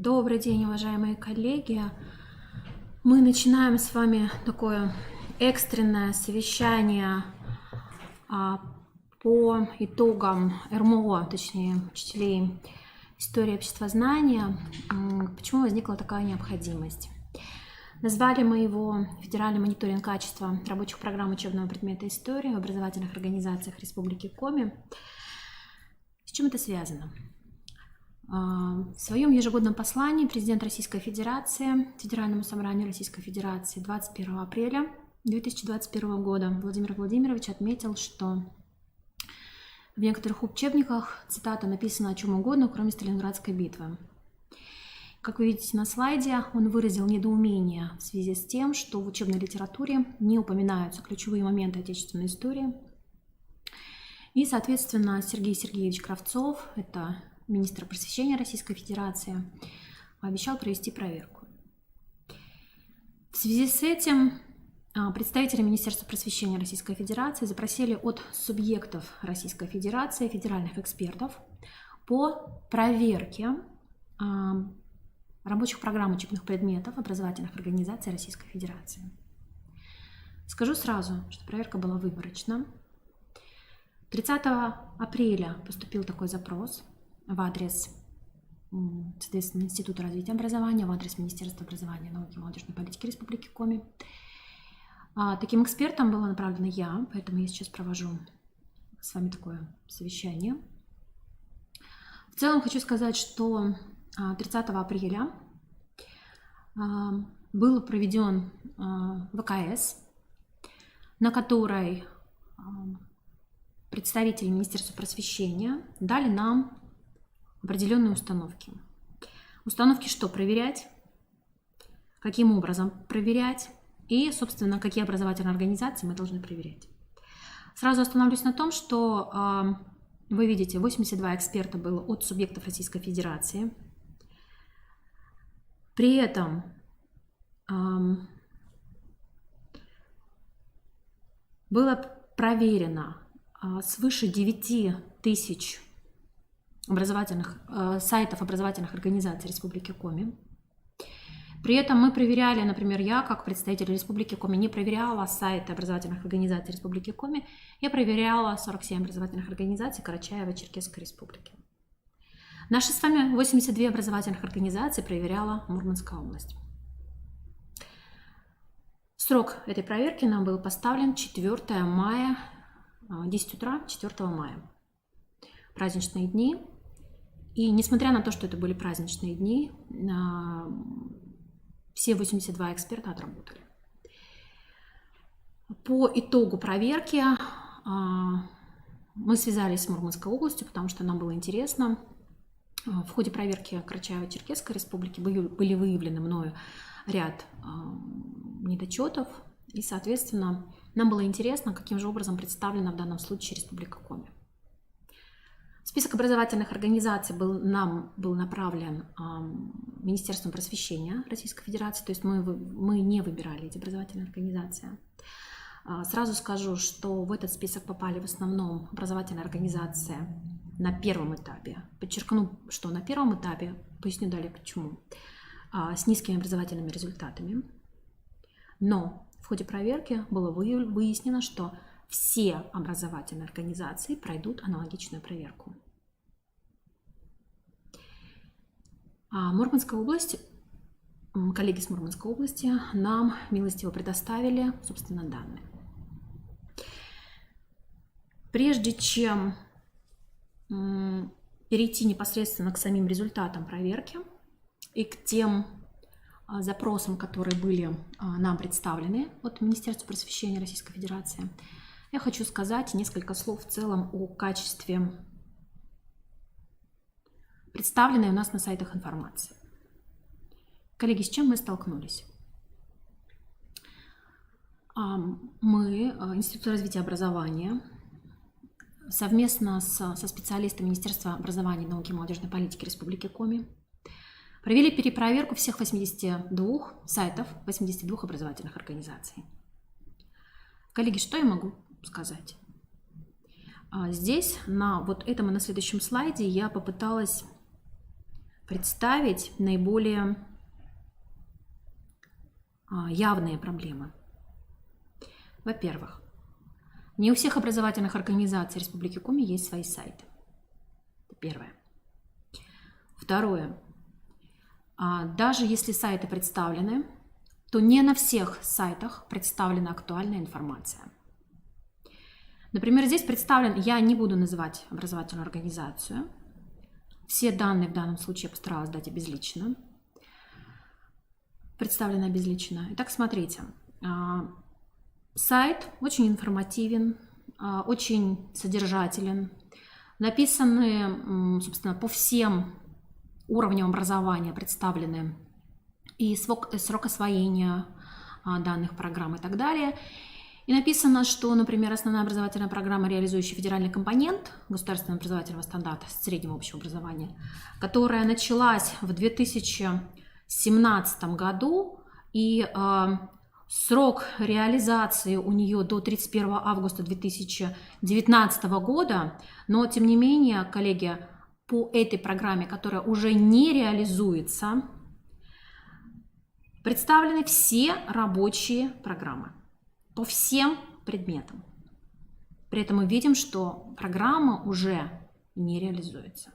Добрый день, уважаемые коллеги. Мы начинаем с вами такое экстренное совещание по итогам РМО, точнее, учителей истории обществознания. Почему возникла такая необходимость? Назвали мы его «Федеральный мониторинг качества рабочих программ учебного предмета истории в образовательных организациях Республики Коми». С чем это связано? В своем ежегодном послании президент Российской Федерации Федеральному собранию Российской Федерации 21 апреля 2021 года Владимир Владимирович отметил, что в некоторых учебниках, цитата, написано о чем угодно, кроме Сталинградской битвы. Как вы видите на слайде, он выразил недоумение в связи с тем, что в учебной литературе не упоминаются ключевые моменты отечественной истории. И, соответственно, Сергей Сергеевич Кравцов, это министр просвещения Российской Федерации, обещал провести проверку. В связи с этим представители Министерства просвещения Российской Федерации запросили от субъектов Российской Федерации федеральных экспертов по проверке рабочих программ учебных предметов образовательных организаций Российской Федерации. Скажу сразу, что проверка была выборочна. 30 апреля поступил такой запрос в адрес, соответственно, Института развития образования, в адрес Министерства образования, науки и молодежной политики Республики Коми. Таким экспертом была направлена я, поэтому я сейчас провожу с вами такое совещание. В целом хочу сказать, что 30 апреля был проведен ВКС, на которой представители Министерства просвещения дали нам определенные установки. Установки, что проверять, каким образом проверять и, собственно, какие образовательные организации мы должны проверять. Сразу остановлюсь на том, что вы видите, 82 эксперта было от субъектов Российской Федерации. При этом было проверено свыше 9 тысяч сайтов образовательных организаций Республики Коми. При этом мы проверяли, например, я, как представитель Республики Коми, не проверяла сайты образовательных организаций Республики Коми, я проверяла 47 образовательных организаций Карачаево-Черкесской Республики. Наши с вами 82 образовательных организации проверяла Мурманская область. Срок этой проверки нам был поставлен 4 мая, 10 утра 4 мая. Праздничные дни. И несмотря на то, что это были праздничные дни, все 82 эксперта отработали. По итогу проверки мы связались с Мурманской областью, потому что нам было интересно. В ходе проверки Карачаево-Черкесской Республики были выявлены мною ряд недочетов, и, соответственно, нам было интересно, каким же образом представлена в данном случае Республика Коми. Список образовательных организаций нам был направлен Министерством просвещения Российской Федерации, то есть мы не выбирали эти образовательные организации. Сразу скажу, что в этот список попали в основном образовательные организации на первом этапе. Подчеркну, что на первом этапе, поясню далее почему, с низкими образовательными результатами. Но в ходе проверки было выяснено, что все образовательные организации пройдут аналогичную проверку. Мурманская область, коллеги с Мурманской области нам милостиво предоставили, собственно, данные. Прежде чем перейти непосредственно к самим результатам проверки и к тем запросам, которые были нам представлены от Министерства просвещения Российской Федерации, я хочу сказать несколько слов в целом о качестве представленной у нас на сайтах информации. Коллеги, с чем мы столкнулись? Мы, Институт развития образования, совместно со специалистами Министерства образования, науки и молодежной политики Республики Коми провели перепроверку всех 82 сайтов 82 образовательных организаций. Коллеги, что я могу сказать? Здесь, на вот этом и на следующем слайде, я попыталась представить наиболее явные проблемы. Во-первых, не у всех образовательных организаций Республики Коми есть свои сайты. Это первое. Второе. Даже если сайты представлены, то не на всех сайтах представлена актуальная информация. Например, здесь представлен, я не буду называть образовательную организацию. Все данные в данном случае я постаралась дать обезличенно. Представлено обезличенно. Итак, смотрите. Сайт очень информативен, очень содержателен. Написаны, собственно, по всем уровням образования представлены и срок освоения данных программ и так далее. И написано, что, например, основная образовательная программа, реализующая федеральный компонент государственного образовательного стандарта среднего общего образования, которая началась в 2017 году, и срок реализации у нее до 31 августа 2019 года, но, тем не менее, коллеги, по этой программе, которая уже не реализуется, представлены все рабочие программы по всем предметам. При этом мы видим, что программа уже не реализуется.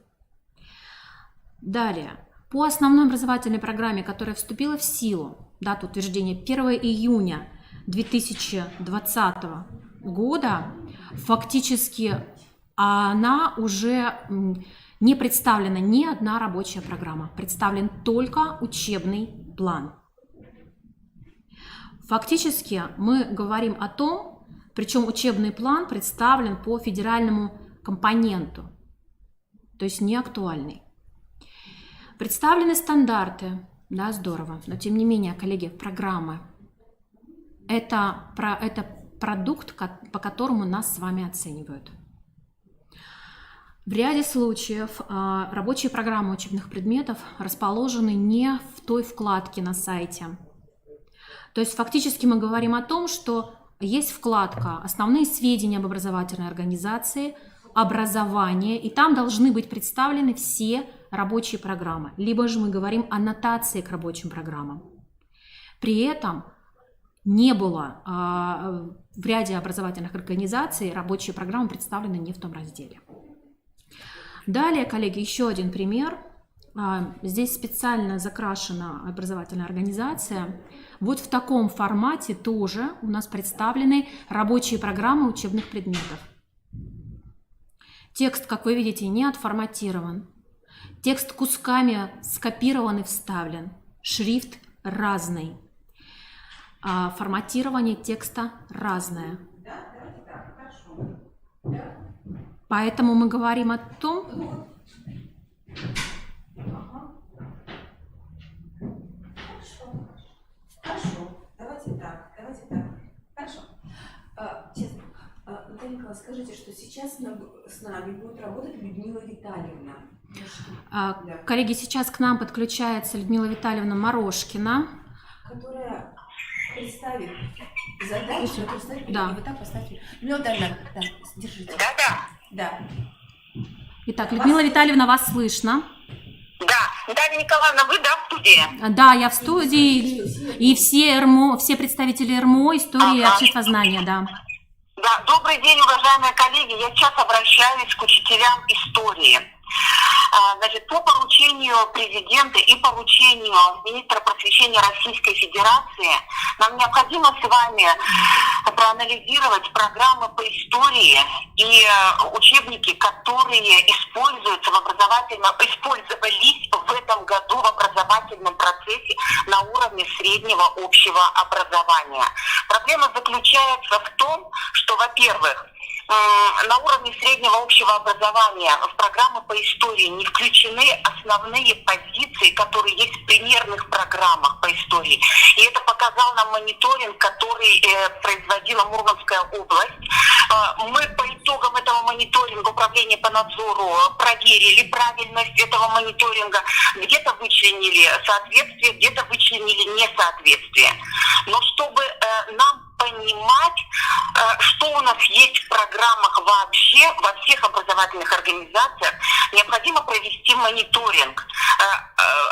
Далее, по основной образовательной программе, которая вступила в силу, дата утверждения 1 июня 2020 года, фактически она уже не представлена ни одна рабочая программа, представлен только учебный план. Фактически мы говорим о том, причем учебный план представлен по федеральному компоненту, то есть не актуальный. Представлены стандарты, да, здорово, но тем не менее, коллеги, программы – это продукт, по которому нас с вами оценивают. В ряде случаев рабочие программы учебных предметов расположены не в той вкладке на сайте. То есть фактически мы говорим о том, что есть вкладка «Основные сведения об образовательной организации», «Образование», и там должны быть представлены все рабочие программы. Либо же мы говорим аннотации к рабочим программам. При этом не было в ряде образовательных организаций рабочие программы представлены не в том разделе. Далее, коллеги, еще один пример. Здесь специально закрашена образовательная организация. Вот в таком формате тоже у нас представлены рабочие программы учебных предметов. Текст, как вы видите, не отформатирован. Текст кусками скопирован и вставлен. Шрифт разный. Форматирование текста разное. Поэтому мы говорим о том... Хорошо, давайте так. Хорошо. Честно, Наталья Николаевна, скажите, что сейчас с нами будет работать Людмила Витальевна. Коллеги, сейчас к нам подключается Людмила Витальевна Морошкина, которая представит задачу, да. Вот так поставьте. Людмила Витальевна, да, держите. Да. Итак, Людмила Витальевна, вас слышно. Да, Наталья Николаевна, вы, да, в студии? Да, я в студии, и все представители РМО, истории обществознания, да. Да, добрый день, уважаемые коллеги. Я сейчас обращаюсь к учителям истории. Значит, по поручению президента и поручению министра просвещения Российской Федерации нам необходимо с вами проанализировать программы по истории и учебники, которые использовались в этом году в образовательном процессе на уровне среднего общего образования. Проблема заключается в том, что, во-первых, на уровне среднего общего образования в программы по истории не включены основные позиции, которые есть в примерных программах по истории. И это показал нам мониторинг, который производила Мурманская область. Мы по итогам этого мониторинга Управление по надзору проверили правильность этого мониторинга. Где-то вычленили соответствие, где-то вычленили несоответствие. Но чтобы нам понимать, что у нас есть в программах вообще, во всех образовательных организациях. Необходимо провести мониторинг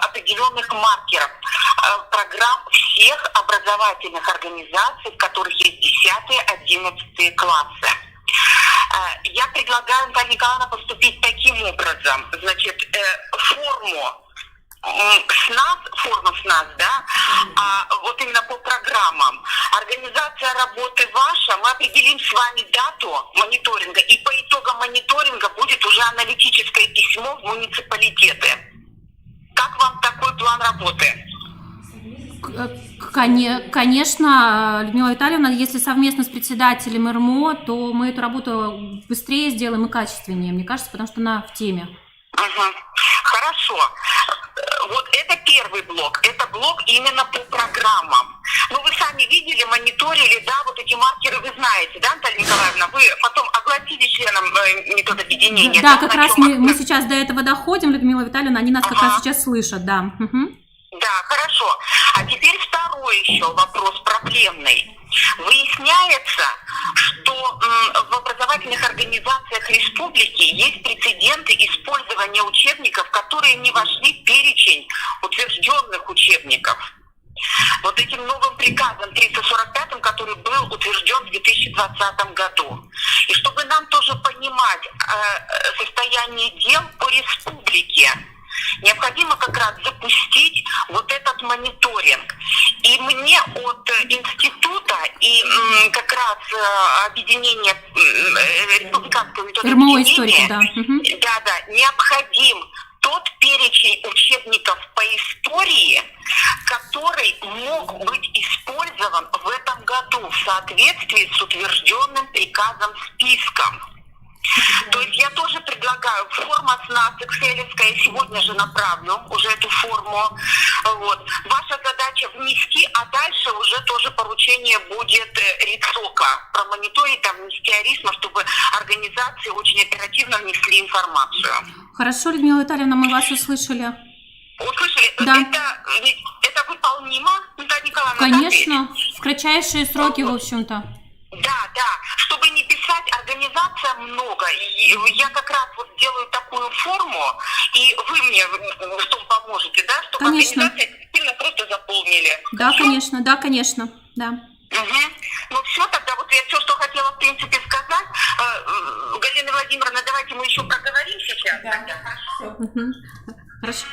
определенных маркеров программ всех образовательных организаций, в которых есть 10-11 классы. Я предлагаю, Наталья Николаевна, поступить таким образом. Значит, форму СНАС, да, вот именно по программам. Организация работы ваша, мы определим с вами дату мониторинга, и по итогам мониторинга будет уже аналитическое письмо в муниципалитеты. Как вам такой план работы? Конечно, Людмила Витальевна, если совместно с председателем РМО, то мы эту работу быстрее сделаем и качественнее, мне кажется, потому что она в теме. Угу. Хорошо. Вот это первый блок. Это блок именно по программам. Ну, вы сами видели, мониторили, да, вот эти маркеры вы знаете, да, Наталья Николаевна? Вы потом огласили членам методобъединения. Да, как раз мы сейчас до этого доходим, Людмила Витальевна, они нас как раз сейчас слышат, да. Угу. Да, хорошо. А теперь второй еще вопрос проблемный. Выясняется, что в образовательных организациях республики есть прецеденты использования учебников, которые не вошли в перечень утвержденных учебников. Вот этим новым приказом 345, который был утвержден в 2020 году. И чтобы нам тоже понимать состояние дел по республике, необходимо как раз запустить вот этот мониторинг. И мне от института и как раз объединения республиканского методобъединения, да, необходим тот перечень учебников по истории, который мог быть использован в этом году в соответствии с утвержденным приказом списком. То есть я тоже предлагаю, форма СНАС экселевская, сегодня же направлю уже эту форму. Вот. Ваша задача внести, а дальше уже тоже поручение будет РИЦОКа промониторить, там, внести АРИСМа, чтобы организации очень оперативно внесли информацию. Хорошо, Людмила Витальевна, мы вас услышали. Услышали? Да. Это выполнимо, Наталья Николаевна? Конечно, в кратчайшие сроки, в общем-то. Да, чтобы не писать, организация много. И я как раз вот делаю такую форму, и вы мне в том поможете, да, чтобы организация эффективно просто заполнили. Да, конечно, да. Угу. Ну все, тогда вот я все, что хотела в принципе сказать. Галина Владимировна, давайте мы еще проговорим сейчас. Да. Тогда, хорошо? Угу. Хорошо.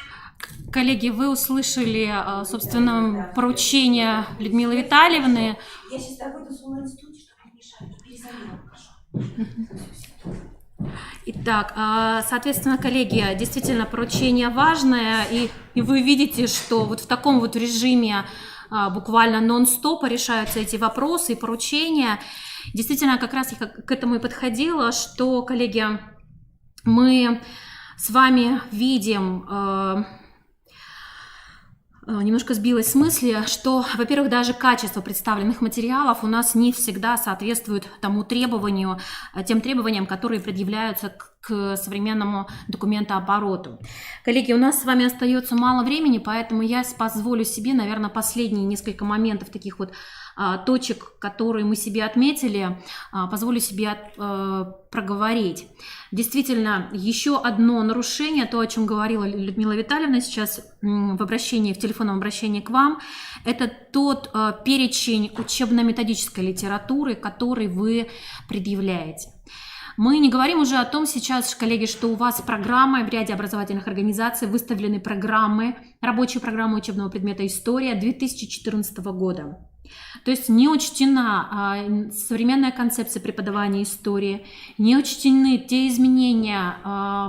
Коллеги, вы услышали, собственно, поручение Людмилы Витальевны. Я сейчас выйду с онлайн-студии, чтобы не мешать. Перезвонила, хорошо. Итак, соответственно, коллеги, действительно поручение важное, и вы видите, что вот в таком вот режиме буквально нон-стопа решаются эти вопросы и поручения. Действительно, как раз я к этому и подходила, что, коллеги, мы с вами видим... Немножко сбилась с мысли, что, во-первых, даже качество представленных материалов у нас не всегда соответствует тем требованиям, которые предъявляются к современному документообороту. Коллеги, у нас с вами остается мало времени, поэтому я позволю себе, наверное, последние несколько моментов, таких вот точек, которые мы себе отметили, позволю себе проговорить. Действительно, еще одно нарушение, то, о чем говорила Людмила Витальевна сейчас в телефонном обращении к вам, это тот перечень учебно-методической литературы, который вы предъявляете. Мы не говорим уже о том сейчас, коллеги, что у вас программы в ряде образовательных организаций выставлены рабочие программы учебного предмета «История» 2014 года. То есть не учтена современная концепция преподавания истории, не учтены те изменения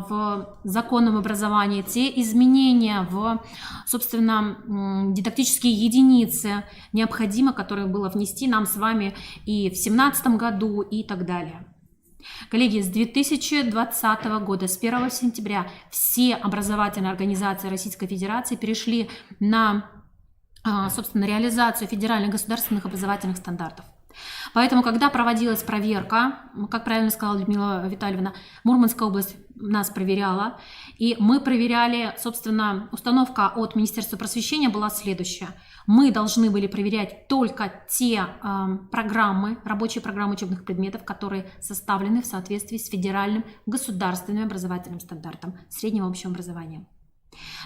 в законном образовании, те изменения в, собственно, дидактические единицы, необходимо, которые было внести нам с вами и в 2017 году и так далее. Коллеги, с 2020 года, с 1 сентября, все образовательные организации Российской Федерации перешли на, собственно, реализацию федеральных государственных образовательных стандартов. Поэтому, когда проводилась проверка, как правильно сказала Людмила Витальевна, Мурманская область нас проверяла, и мы проверяли, собственно, установка от Министерства просвещения была следующая. Мы должны были проверять только те программы, рабочие программы учебных предметов, которые составлены в соответствии с федеральным государственным образовательным стандартом среднего общего образования.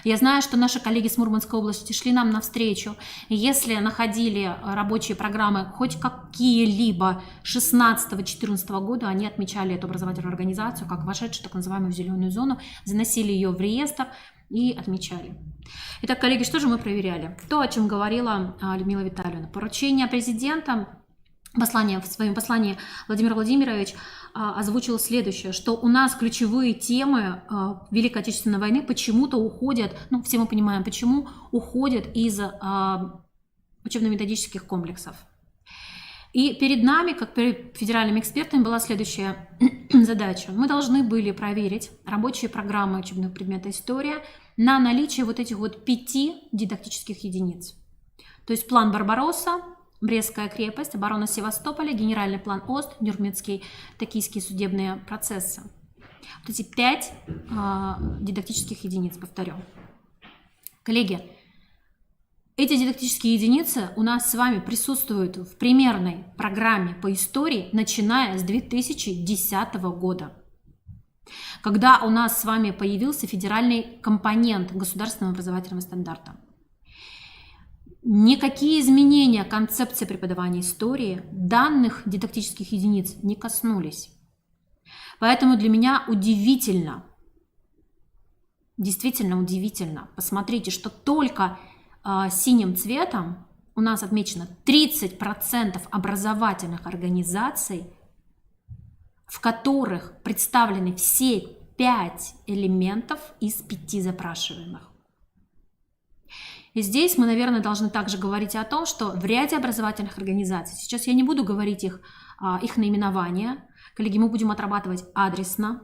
Я знаю, что наши коллеги с Мурманской области шли нам навстречу, и если находили рабочие программы хоть какие-либо 16-14 года, они отмечали эту образовательную организацию как вошедшую так называемую в зеленую зону, заносили ее в реестр и отмечали. Итак, коллеги, что же мы проверяли? То, о чем говорила Людмила Витальевна. Поручение президента, в своем послании Владимир Владимирович озвучил следующее, что у нас ключевые темы Великой Отечественной войны почему-то уходят, все мы понимаем, почему уходят из учебно-методических комплексов. И перед нами, как перед федеральными экспертами, была следующая задача. Мы должны были проверить рабочие программы учебного предмета «История» на наличие вот этих 5 дидактических единиц. То есть план Барбаросса, Брестская крепость, оборона Севастополя, генеральный план ОСТ, Нюрнбергские, токийские судебные процессы. Вот эти 5 дидактических единиц, повторю. Коллеги, эти дидактические единицы у нас с вами присутствуют в примерной программе по истории, начиная с 2010 года, когда у нас с вами появился федеральный компонент государственного образовательного стандарта. Никакие изменения концепции преподавания истории данных дидактических единиц не коснулись. Поэтому для меня удивительно, действительно удивительно, посмотрите, что только синим цветом у нас отмечено 30% образовательных организаций, в которых представлены все 5 элементов из 5 запрашиваемых. И здесь мы, наверное, должны также говорить о том, что в ряде образовательных организаций, сейчас я не буду говорить их наименования, коллеги, мы будем отрабатывать адресно,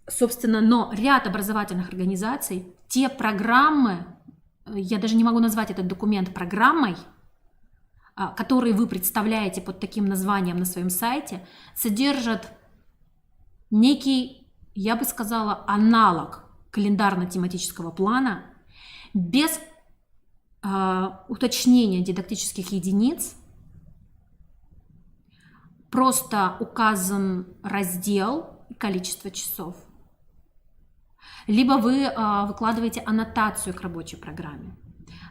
собственно, но ряд образовательных организаций, те программы, я даже не могу назвать этот документ программой, которые вы представляете под таким названием на своем сайте, содержат некий, я бы сказала, аналог календарно-тематического плана, без уточнения дидактических единиц, просто указан раздел и количество часов. Либо вы выкладываете аннотацию к рабочей программе.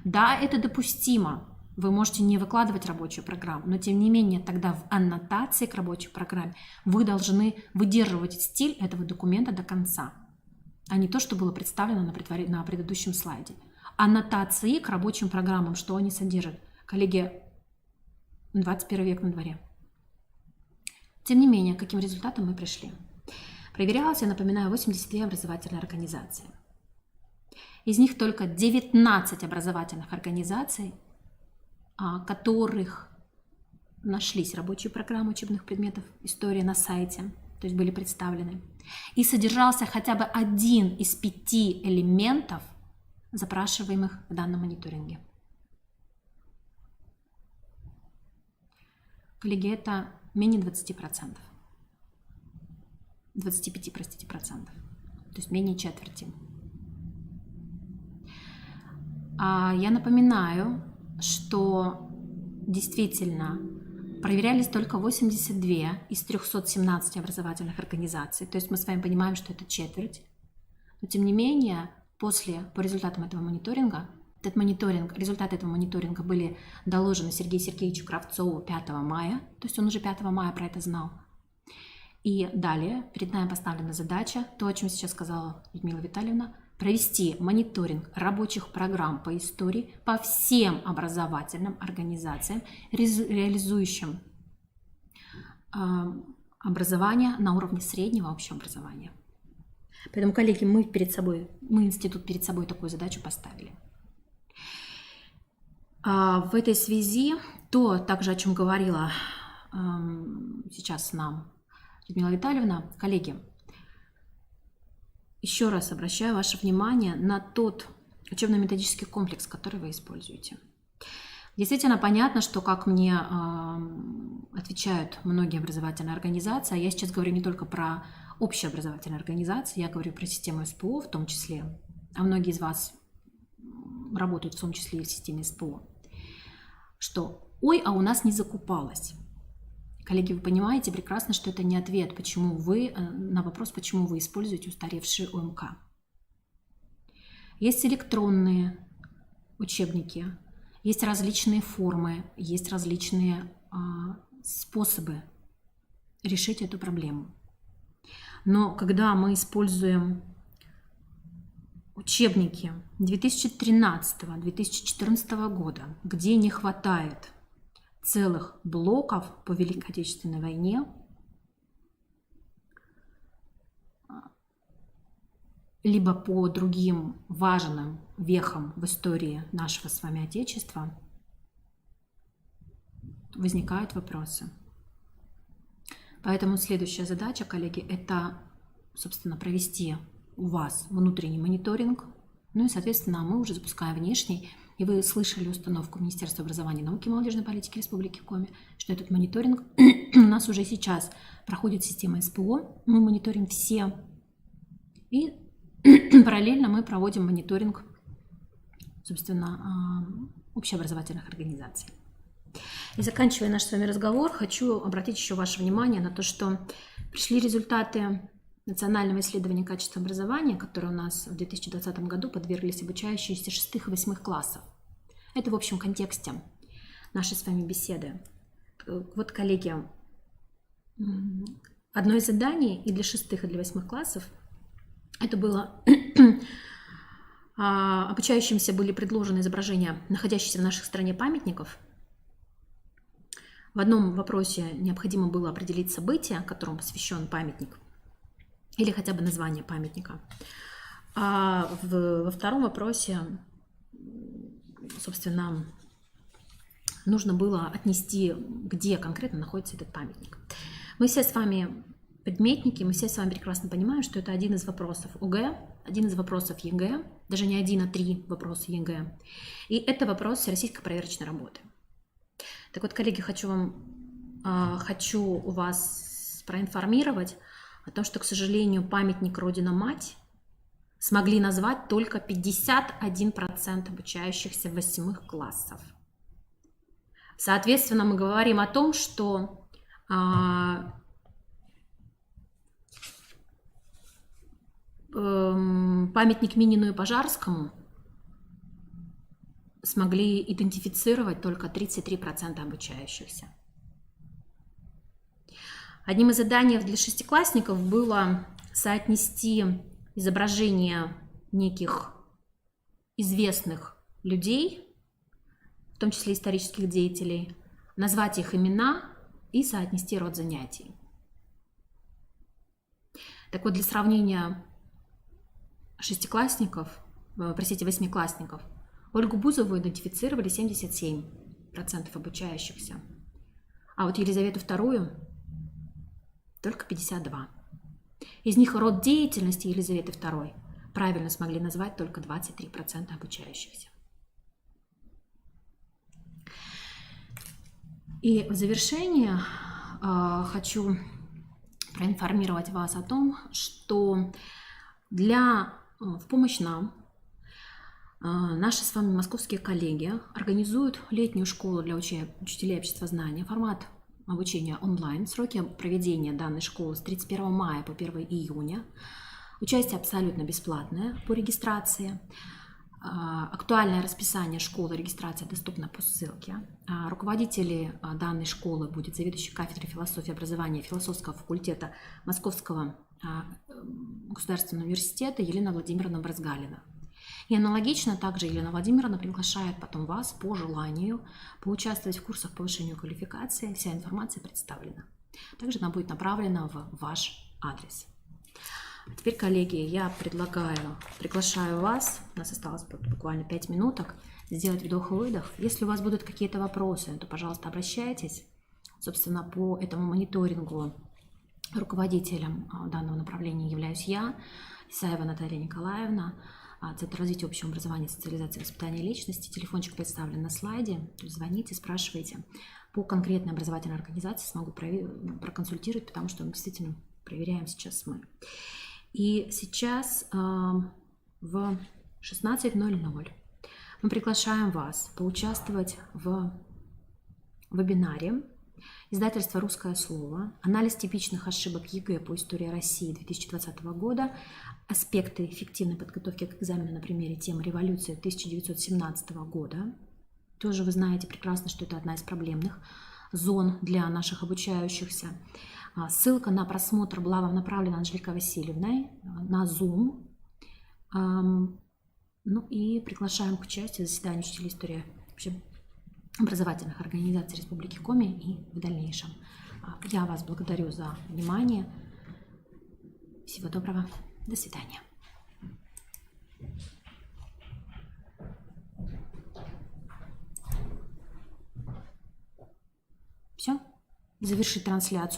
Да, это допустимо. Вы можете не выкладывать рабочую программу, но тем не менее тогда в аннотации к рабочей программе вы должны выдерживать стиль этого документа до конца, а не то, что было представлено на предыдущем слайде. Аннотации к рабочим программам, что они содержат. Коллеги, 21 век на дворе. Тем не менее, к каким результатам мы пришли? Проверялось, я напоминаю, 82 образовательные организации. Из них только 19 образовательных организаций, которых нашлись рабочие программы учебных предметов «История» на сайте, то есть были представлены, и содержался хотя бы один из 5 элементов, запрашиваемых в данном мониторинге. Коллеги, это менее 20%. 25, простите, процентов. То есть менее четверти. Я напоминаю, что действительно проверялись только 82 из 317 образовательных организаций. То есть мы с вами понимаем, что это четверть. Но тем не менее, по результатам этого мониторинга, результаты этого мониторинга были доложены Сергею Сергеевичу Кравцову 5 мая, то есть он уже 5 мая про это знал. И далее перед нами поставлена задача, то, о чем сейчас сказала Людмила Витальевна, провести мониторинг рабочих программ по истории по всем образовательным организациям, реализующим образование на уровне среднего общего образования. Поэтому, коллеги, мы институт перед собой такую задачу поставили. В этой связи то, также о чем говорила сейчас нам Людмила Витальевна, коллеги, еще раз обращаю ваше внимание на тот учебно-методический комплекс, который вы используете. Действительно понятно, что, как мне отвечают многие образовательные организации, а я сейчас говорю не только про общеобразовательной организации, я говорю про систему СПО в том числе, а многие из вас работают в том числе и в системе СПО, что «ой, а у нас не закупалось». Коллеги, вы понимаете прекрасно, что это не ответ на вопрос, почему вы используете устаревшие ОМК. Есть электронные учебники, есть различные формы, есть различные способы решить эту проблему. Но когда мы используем учебники 2013-2014 года, где не хватает целых блоков по Великой Отечественной войне, либо по другим важным вехам в истории нашего с вами Отечества, возникают вопросы. Поэтому следующая задача, коллеги, это, собственно, провести у вас внутренний мониторинг, ну и, соответственно, мы уже запускаем внешний. И вы слышали установку Министерства образования и науки и молодежной политики Республики Коми, что этот мониторинг у нас уже сейчас проходит система СПО. Мы мониторим все. И параллельно мы проводим мониторинг, собственно, общеобразовательных организаций. И заканчивая наш с вами разговор, хочу обратить еще ваше внимание на то, что пришли результаты национального исследования качества образования, которое у нас в 2020 году подверглись обучающиеся 6 и 8 классов. Это в общем контексте нашей с вами беседы. Вот, коллеги, одно из заданий и для 6 и для 8 классов это было обучающимся были предложены изображения находящихся в нашей стране памятников. В одном вопросе необходимо было определить событие, которому посвящен памятник, или хотя бы название памятника. А во втором вопросе, собственно, нужно было отнести, где конкретно находится этот памятник. Мы все с вами предметники, мы все с вами прекрасно понимаем, что это один из вопросов ОГЭ, один из вопросов ЕГЭ, даже не один, а 3 вопроса ЕГЭ. И это вопрос российской проверочной работы. Так вот, коллеги, хочу у вас проинформировать о том, что, к сожалению, памятник Родина-Мать смогли назвать только 51% обучающихся 8 классов. Соответственно, мы говорим о том, что памятник Минину и Пожарскому смогли идентифицировать только 33% обучающихся. Одним из заданий для 6-классников было соотнести изображения неких известных людей, в том числе исторических деятелей, назвать их имена и соотнести род занятий. Так вот, для сравнения 8-классников, Ольгу Бузову идентифицировали 77% обучающихся, а вот Елизавету II только 52%. Из них род деятельности Елизаветы II правильно смогли назвать только 23% обучающихся. И в завершение хочу проинформировать вас о том, что в помощь нам наши с вами московские коллеги организуют летнюю школу для учителей обществознания, формат обучения онлайн, сроки проведения данной школы с 31 мая по 1 июня. Участие абсолютно бесплатное по регистрации. Актуальное расписание школы, регистрация доступна по ссылке. Руководители данной школы будет заведующий кафедрой философии и образования философского факультета Московского государственного университета Елена Владимировна Бразгалина. И аналогично также Елена Владимировна приглашает потом вас по желанию поучаствовать в курсах повышения квалификации. Вся информация представлена. Также она будет направлена в ваш адрес. А теперь, коллеги, я приглашаю вас, у нас осталось буквально 5 минуток, сделать вдох-выдох. Если у вас будут какие-то вопросы, то, пожалуйста, обращайтесь. Собственно, по этому мониторингу руководителем данного направления являюсь я, Исаева Наталья Николаевна, Центр развития общего образования, социализации и воспитания личности. Телефончик представлен на слайде. Звоните, спрашивайте. По конкретной образовательной организации смогу проконсультировать, потому что действительно проверяем сейчас мы. И сейчас в 16:00 мы приглашаем вас поучаствовать в вебинаре издательства «Русское слово. Анализ типичных ошибок ЕГЭ по истории России 2020 года. Аспекты эффективной подготовки к экзамену на примере темы революции 1917 года». Тоже вы знаете прекрасно, что это одна из проблемных зон для наших обучающихся. Ссылка на просмотр была вам направлена Анжеликой Васильевной на Zoom. Ну и приглашаем к участию в заседании учителей истории образовательных организаций Республики Коми и в дальнейшем. Я вас благодарю за внимание. Всего доброго. До свидания. Все. Завершить трансляцию.